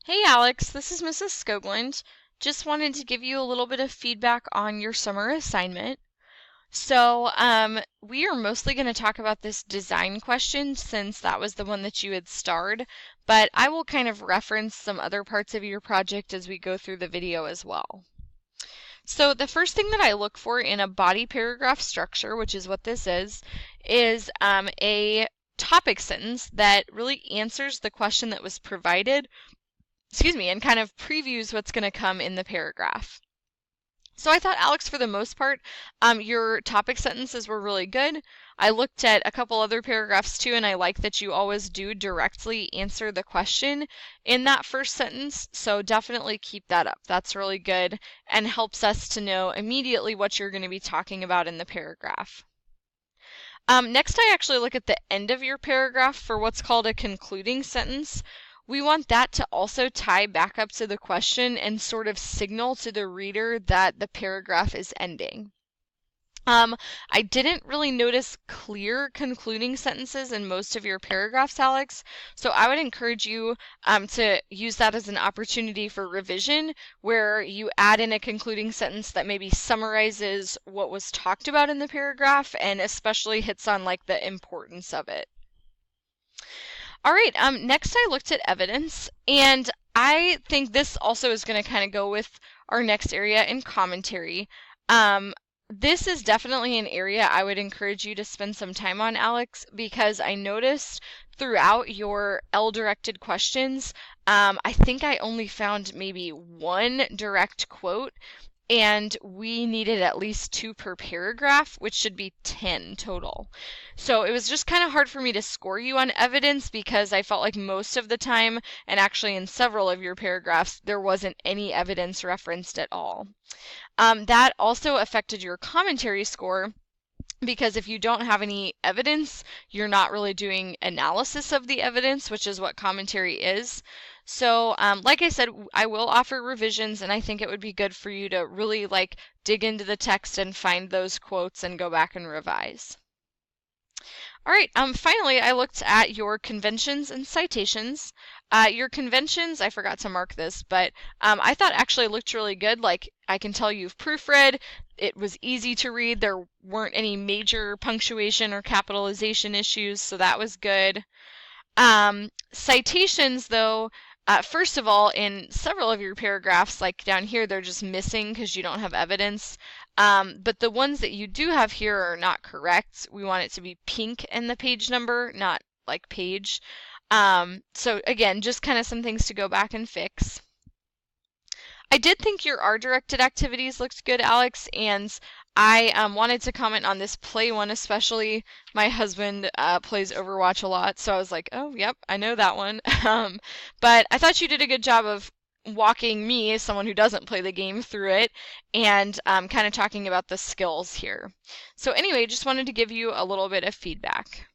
Hey Alex, this is Mrs. Skogland. Just wanted to give you a little bit of feedback on your summer assignment. We are mostly going to talk about this design question since that was the one that you had starred, but I will kind of reference some other parts of your project as we go through the video as well. So the first thing that I look for in a body paragraph structure, which is what this is a topic sentence that really answers the question that was provided, and kind of previews what's going to come in the paragraph. So I thought, Alex, for the most part, your topic sentences were really good. I looked at a couple other paragraphs too, and I like that you always do directly answer the question in that first sentence. So definitely keep that up. That's really good and helps us to know immediately what you're going to be talking about in the paragraph. Next, I actually look at the end of your paragraph for what's called a concluding sentence. We want that to also tie back up to the question and sort of signal to the reader that the paragraph is ending. I didn't really notice clear concluding sentences in most of your paragraphs, Alex, so I would encourage you to use that as an opportunity for revision, where you add in a concluding sentence that maybe summarizes what was talked about in the paragraph and especially hits on like the importance of it. All right, next I looked at evidence, and I think this also is going to kind of go with our next area in commentary. This is definitely an area I would encourage you to spend some time on, Alex, because I noticed throughout your L-directed questions, I think I only found maybe one direct quote, and we needed at least 2 per paragraph, which should be 10 total. So it was just kind of hard for me to score you on evidence because I felt like most of the time, and actually in several of your paragraphs, there wasn't any evidence referenced at all. That also affected your commentary score, because if you don't have any evidence, you're not really doing analysis of the evidence, which is what commentary is. So, like I said, I will offer revisions, and I think it would be good for you to really dig into the text and find those quotes and go back and revise. All right, finally, I looked at your conventions and citations. Your conventions, I forgot to mark this, but I thought actually looked really good. Like, I can tell you've proofread. It was easy to read. There weren't any major punctuation or capitalization issues, so that was good. Citations, though, first of all, in several of your paragraphs, like down here, they're just missing because you don't have evidence. But the ones that you do have here are not correct. We want it to be pink in the page number, not like page. So again, just kind of some things to go back and fix. I did think your R-directed activities looked good, Alex, and I wanted to comment on this play one especially. My husband plays Overwatch a lot, so I was like, oh, yep, I know that one. But I thought you did a good job of walking me, as someone who doesn't play the game, through it, and kind of talking about the skills here. So anyway, just wanted to give you a little bit of feedback.